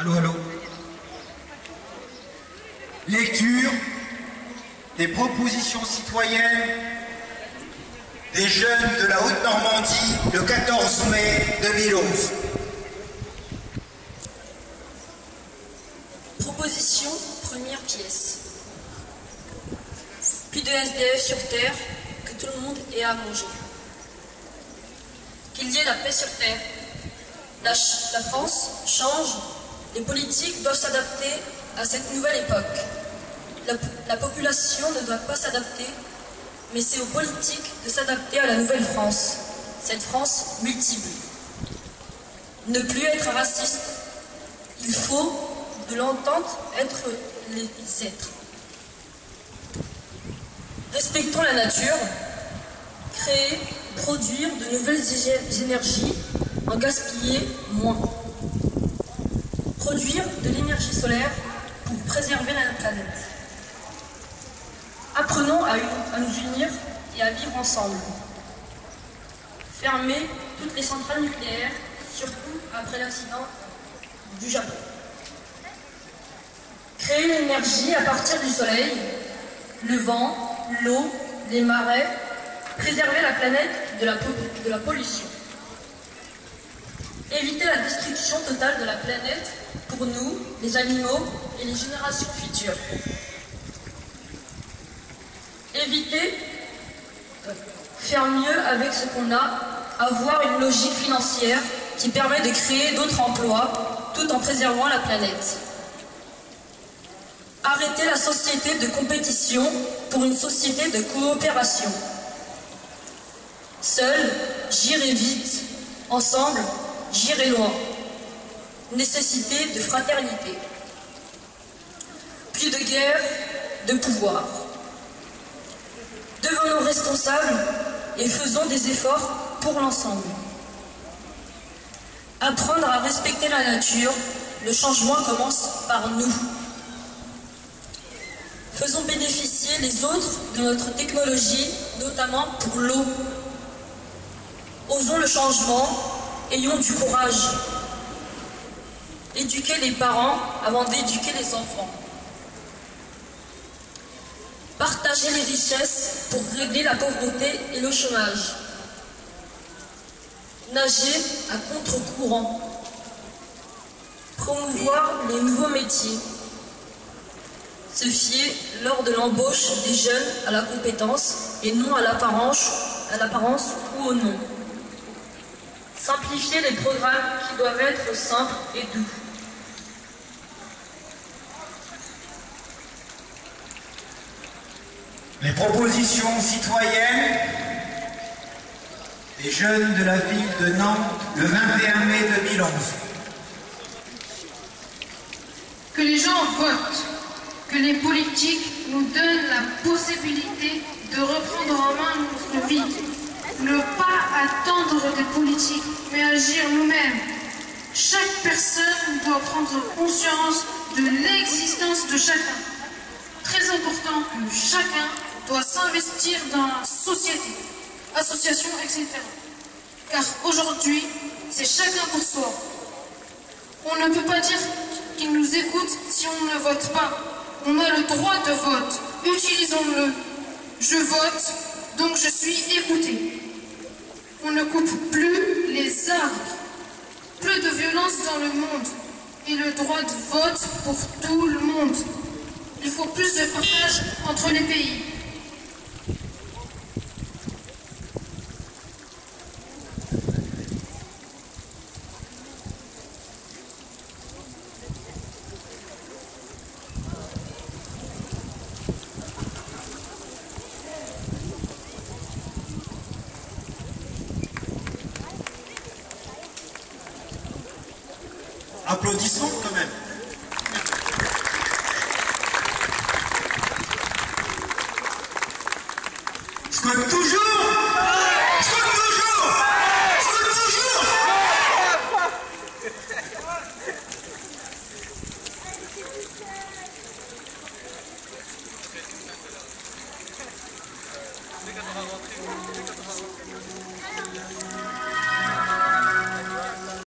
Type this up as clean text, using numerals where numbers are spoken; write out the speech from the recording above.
Allô, allô. Lecture des propositions citoyennes des jeunes de la Haute-Normandie le 14 mai 2011. Proposition, première pièce. Plus de SDF sur Terre, que tout le monde ait à manger. Qu'il y ait la paix sur Terre. La France change, les politiques doivent s'adapter à cette nouvelle époque. La population ne doit pas s'adapter, mais c'est aux politiques de s'adapter à la nouvelle France, cette France multiple. Ne plus être raciste, il faut de l'entente être les êtres. Respectons la nature, créer, produire de nouvelles énergies, en gaspiller moins. Produire de l'énergie solaire pour préserver la planète. Apprenons à nous unir et à vivre ensemble. Fermer toutes les centrales nucléaires, surtout après l'accident du Japon. Créer l'énergie à partir du soleil, le vent, l'eau, les marais, préserver la planète de la pollution. Éviter la destruction totale de la planète pour nous, les animaux et les générations futures. Éviter, faire mieux avec ce qu'on a, avoir une logique financière qui permet de créer d'autres emplois tout en préservant la planète. Arrêter la société de compétition pour une société de coopération. Seul, j'irai vite. Ensemble, j'irai loin. Nécessité de fraternité. Plus de guerre, de pouvoir. Devenons responsables et faisons des efforts pour l'ensemble. Apprendre à respecter la nature, le changement commence par nous. Faisons bénéficier les autres de notre technologie, notamment pour l'eau. Osons le changement, ayons du courage. Éduquer les parents avant d'éduquer les enfants. Partager les richesses pour régler la pauvreté et le chômage. Nager à contre-courant. Promouvoir les nouveaux métiers. Se fier lors de l'embauche des jeunes à la compétence et non à l'apparence ou au nom. Simplifier les programmes qui doivent être simples et doux. Les propositions citoyennes des jeunes de la ville de Nantes le 21 mai 2011. Que les gens votent, que les politiques nous donnent la possibilité de reprendre en main notre vie. Ne pas attendre des politiques, mais agir nous-mêmes. Chaque personne doit prendre conscience de l'existence de chacun. Très important que chacun doit s'investir dans la société, associations, etc. Car aujourd'hui, c'est chacun pour soi. On ne peut pas dire qu'ils nous écoutent si on ne vote pas. On a le droit de vote. Utilisons-le. Je vote, donc je suis écouté. On ne coupe plus les arbres. Plus de violence dans le monde. Et le droit de vote pour tout le monde. Il faut plus de partage entre les pays. Applaudissons quand même.